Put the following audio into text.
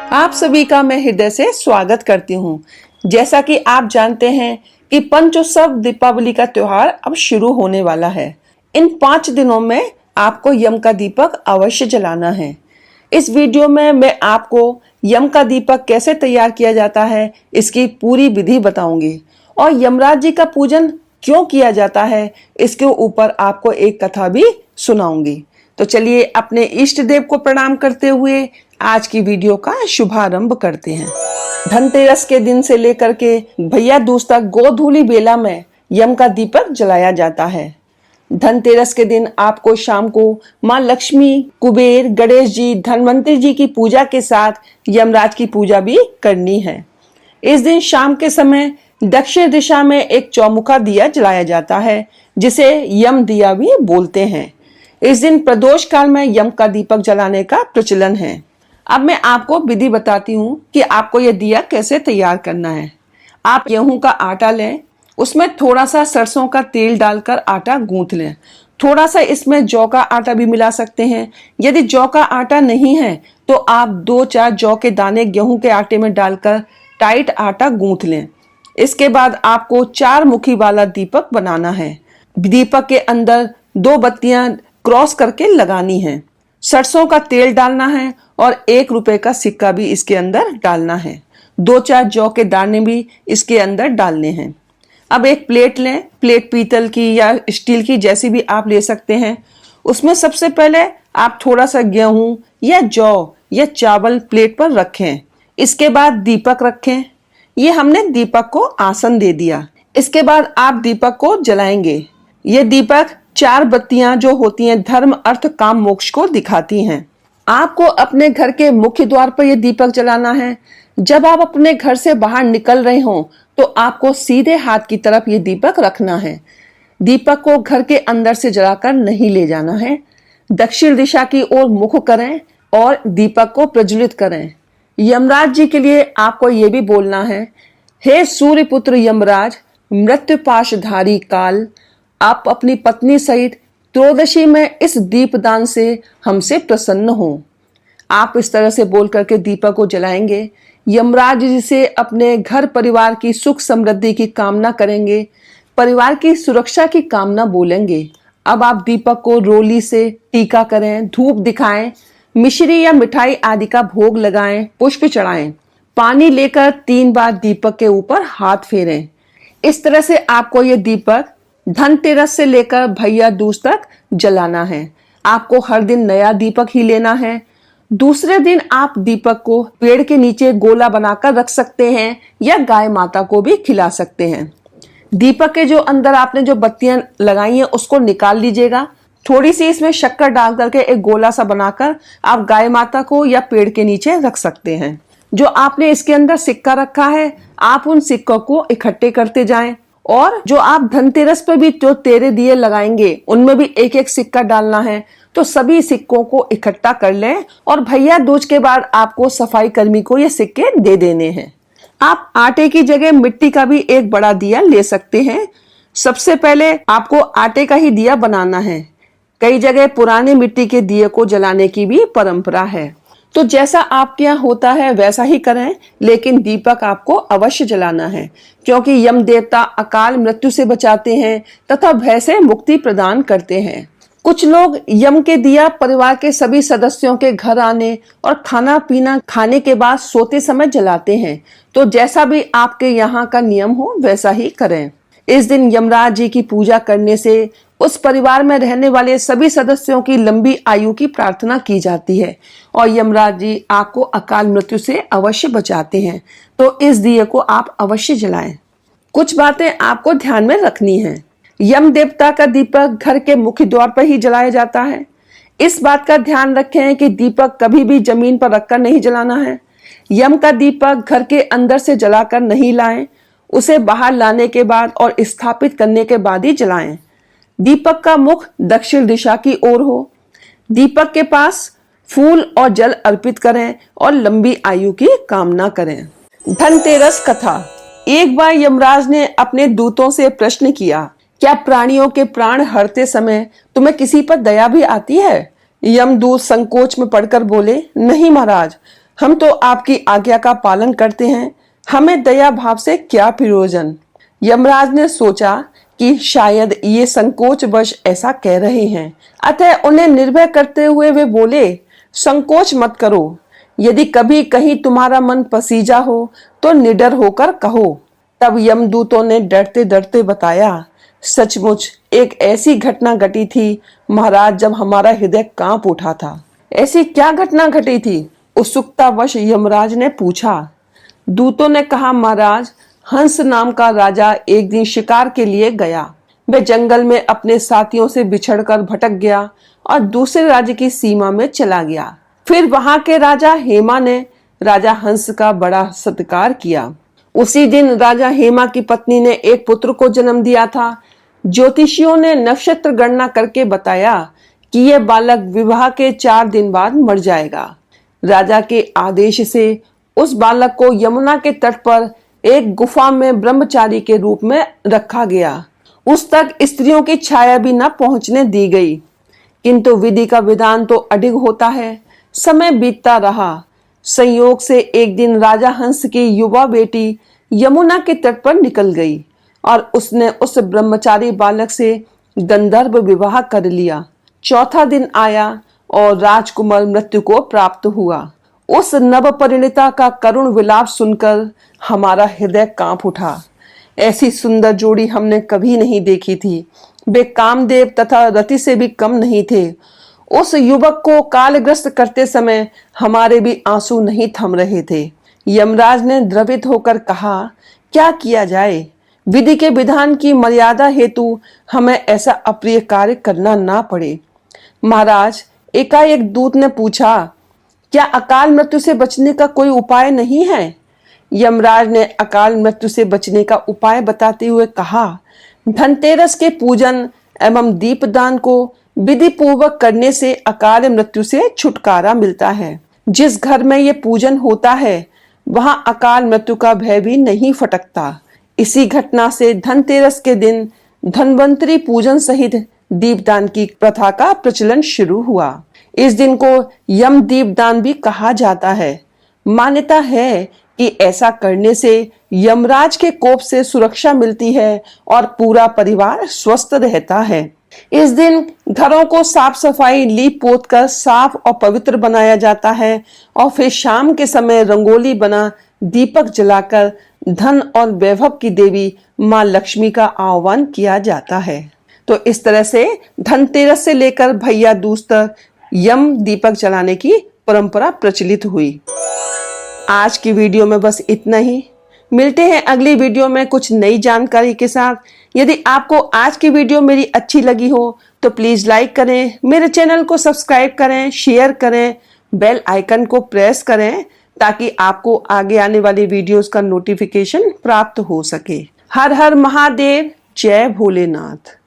आप सभी का मैं हृदय से स्वागत करती हूँ। जैसा कि आप जानते हैं कि पंचोत्सव दीपावली का त्योहार अब शुरू होने वाला है। इन 5 दिनों में आपको यम का दीपक अवश्य जलाना है। इस वीडियो में मैं आपको यम का दीपक कैसे तैयार किया जाता है, इसकी पूरी विधि बताऊंगी और यमराज जी का पूजन क्यों किया जाता है, इसके ऊपर आपको एक कथा भी सुनाऊंगी। तो चलिए अपने इष्ट देव को प्रणाम करते हुए आज की वीडियो का शुभारंभ करते हैं। धनतेरस के दिन से लेकर के भैया दूज तक गोधूली बेला में यम का दीपक जलाया जाता है। धनतेरस के दिन आपको शाम को माँ लक्ष्मी, कुबेर, गणेश जी, धनवंतरी जी की पूजा के साथ यमराज की पूजा भी करनी है। इस दिन शाम के समय दक्षिण दिशा में एक चौमुखा दिया जलाया जाता है, जिसे यम दिया भी बोलते हैं। इस दिन प्रदोष काल में यम का दीपक जलाने का प्रचलन है। अब मैं आपको विधि बताती हूँ कि आपको यह दिया कैसे तैयार करना है। आप गेहूं का आटा लें, उसमें थोड़ा सा सरसों का तेल डालकर आटा गूंथ लें। थोड़ा सा इसमें जौ का आटा भी मिला सकते हैं। यदि जौ का आटा नहीं है तो आप 2-4 जौ के दाने गेहूं के आटे में डालकर टाइट आटा गूंथ लें। इसके बाद आपको 4 मुखी वाला दीपक बनाना है। दीपक के अंदर 2 बत्तियां क्रॉस करके लगानी है। सरसों का तेल डालना है और 1 रुपए का सिक्का भी इसके अंदर डालना है। 2-4 जौ के दाने भी इसके अंदर डालने हैं। अब एक प्लेट लें, प्लेट पीतल की या स्टील की जैसी भी आप ले सकते हैं। उसमें सबसे पहले आप थोड़ा सा गेहूं या जौ या चावल प्लेट पर रखें। इसके बाद दीपक रखें। ये हमने दीपक को आसन दे दिया। इसके बाद आप दीपक को जलाएंगे। ये दीपक 4 बत्तियां जो होती हैं धर्म, अर्थ, काम, मोक्ष को दिखाती हैं। आपको अपने घर के मुख्य द्वार पर यह दीपक जलाना है। जब आप अपने घर से बाहर निकल रहे हो तो आपको सीधे हाथ की तरफ ये दीपक रखना है। दीपक को घर के अंदर से जलाकर नहीं ले जाना है। दक्षिण दिशा की ओर मुख करें और दीपक को प्रज्वलित करें। यमराज जी के लिए आपको ये भी बोलना है, हे सूर्य पुत्र यमराज, मृत्यु पाशधारी काल, आप अपनी पत्नी सहित त्रयोदशी में इस दीपदान से हमसे प्रसन्न हो। आप इस तरह से बोल करके दीपक को जलाएंगे। यमराज जी से अपने घर परिवार की सुख समृद्धि की कामना करेंगे, परिवार की सुरक्षा की कामना बोलेंगे। अब आप दीपक को रोली से टीका करें, धूप दिखाएं, मिश्री या मिठाई आदि का भोग लगाएं, पुष्प चढ़ाएं। पानी लेकर 3 बार दीपक के ऊपर हाथ फेरें। इस तरह से आपको ये दीपक धनतेरस से लेकर भैया दूज तक जलाना है। आपको हर दिन नया दीपक ही लेना है। दूसरे दिन आप दीपक को पेड़ के नीचे गोला बनाकर रख सकते हैं या गाय माता को भी खिला सकते हैं। दीपक के जो अंदर आपने जो बत्तियां लगाई हैं उसको निकाल लीजिएगा। थोड़ी सी इसमें शक्कर डाल करके एक गोला सा बनाकर आप गाय माता को या पेड़ के नीचे रख सकते हैं। जो आपने इसके अंदर सिक्का रखा है, आप उन सिक्कों को इकट्ठे करते जाएं और जो आप धनतेरस पर भी जो तेरे दिए लगाएंगे उनमें भी 1-1 सिक्का डालना है। तो सभी सिक्कों को इकट्ठा कर लें और भैया दूज के बाद आपको सफाई कर्मी को ये सिक्के दे देने हैं। आप आटे की जगह मिट्टी का भी एक बड़ा दिया ले सकते हैं। सबसे पहले आपको आटे का ही दिया बनाना है। कई जगह पुराने मिट्टी के दिए को जलाने की भी परंपरा है। तो जैसा आपके यहाँ होता है वैसा ही करें, लेकिन दीपक आपको अवश्य जलाना है, क्योंकि यम देवता अकाल मृत्यु से बचाते हैं तथा भय से मुक्ति प्रदान करते हैं। कुछ लोग यम के दिया परिवार के सभी सदस्यों के घर आने और खाना पीना खाने के बाद सोते समय जलाते हैं। तो जैसा भी आपके यहाँ का नियम हो वैसा ही करें। इस दिन यमराज जी की पूजा करने से उस परिवार में रहने वाले सभी सदस्यों की लंबी आयु की प्रार्थना की जाती है और यमराज जी आपको अकाल मृत्यु से अवश्य बचाते हैं। तो इस दिए को आप अवश्य जलाएं। कुछ बातें आपको ध्यान में रखनी है। यम देवता का दीपक घर के मुख्य द्वार पर ही जलाया जाता है। इस बात का ध्यान रखें कि दीपक कभी भी जमीन पर रखकर नहीं जलाना है। यम का दीपक घर के अंदर से जलाकर नहीं लाएं, उसे बाहर लाने के बाद और स्थापित करने के बाद ही जलाएं। दीपक का मुख दक्षिण दिशा की ओर हो। दीपक के पास फूल और जल अर्पित करें और लंबी आयु की कामना करें। धनतेरस कथा। एक बार यमराज ने अपने दूतों से प्रश्न किया, क्या प्राणियों के प्राण हरते समय तुम्हें किसी पर दया भी आती है? यमदूत संकोच में पड़कर बोले, नहीं महाराज, हम तो आपकी आज्ञा का पालन करते हैं, हमें दया भाव से क्या प्रयोजन। यमराज ने सोचा कि शायद ये संकोचवश ऐसा कह रहे हैं, अतः उन्हें निर्भय करते हुए वे बोले, संकोच मत करो। यदि कभी कहीं तुम्हारा मन पसीजा हो तो निडर होकर कहो। तब यमदूतों ने डरते डरते बताया, सचमुच एक ऐसी घटना घटी थी महाराज, जब हमारा हृदय कांप उठा था। ऐसी क्या घटना घटी थी? उत्सुकतावश यमराज ने पूछा। दूतों ने कहा, महाराज, हंस नाम का राजा एक दिन शिकार के लिए गया। वह जंगल में अपने साथियों से बिछड़कर भटक गया और दूसरे राज्य की सीमा में चला गया। फिर वहां के राजा हेमा ने राजा हंस का बड़ा सत्कार किया। उसी दिन राजा हेमा की पत्नी ने एक पुत्र को जन्म दिया था। ज्योतिषियों ने नक्षत्र गणना करके बताया कि यह बालक विवाह के 4 दिन बाद मर जाएगा। राजा के आदेश से उस बालक को यमुना के तट पर एक गुफा में ब्रह्मचारी के रूप में रखा गया। उस तक स्त्रियों की छाया भी न पहुंचने दी गई। किंतु विधि का विधान तो अडिग होता है। समय बीतता रहा। संयोग से एक दिन राजा हंस की युवा बेटी यमुना के तट पर निकल गई और उसने उस ब्रह्मचारी बालक से गंधर्व विवाह कर लिया। चौथा दिन आया और राजकुमार मृत्यु को प्राप्त हुआ। उस नवपरिणीता का करुण विलाप सुनकर हमारा हृदय कांप उठा। ऐसी सुंदर जोड़ी हमने कभी नहीं देखी थी। वे कामदेव तथा रति से भी कम नहीं थे। उस युवक को कालग्रस्त करते समय हमारे भी आंसू नहीं थम रहे थे। यमराज ने द्रवित होकर कहा, क्या किया जाए? विधि के विधान की मर्यादा हेतु हमें ऐसा अप्रिय कार्य करना ना पड़े। महाराज, एकाएक दूत ने पूछा, क्या अकाल मृत्यु से बचने का कोई उपाय नहीं है? यमराज ने अकाल मृत्यु से बचने का उपाय बताते हुए कहा, धनतेरस के पूजन एवं दीपदान को विधि पूर्वक करने से अकाल मृत्यु से छुटकारा मिलता है। जिस घर में ये पूजन होता है वहां अकाल मृत्यु का भय भी नहीं फटकता। इसी घटना से धनतेरस के दिन धन्वंतरी पूजन सहित दीपदान की प्रथा का प्रचलन शुरू हुआ। इस दिन को यम दीपदान भी कहा जाता है। मान्यता है कि ऐसा करने से यमराज के कोप से सुरक्षा मिलती है और पूरा परिवार स्वस्थ रहता है। इस दिन घरों को साफ सफाई लीप पोत कर साफ और पवित्र बनाया जाता है और फिर शाम के समय रंगोली बना दीपक जलाकर धन और वैभव की देवी मां लक्ष्मी का आह्वान किया जाता है। तो इस तरह से धनतेरस से लेकर भैया दूज तक यम दीपक जलाने की परंपरा प्रचलित हुई। आज की वीडियो में बस इतना ही। मिलते हैं अगली वीडियो में कुछ नई जानकारी के साथ। यदि आपको आज की वीडियो मेरी अच्छी लगी हो तो प्लीज लाइक करें, मेरे चैनल को सब्सक्राइब करें, शेयर करें, बेल आइकन को प्रेस करें ताकि आपको आगे आने वाली वीडियोस का नोटिफिकेशन प्राप्त हो सके। हर हर महादेव, जय भोलेनाथ।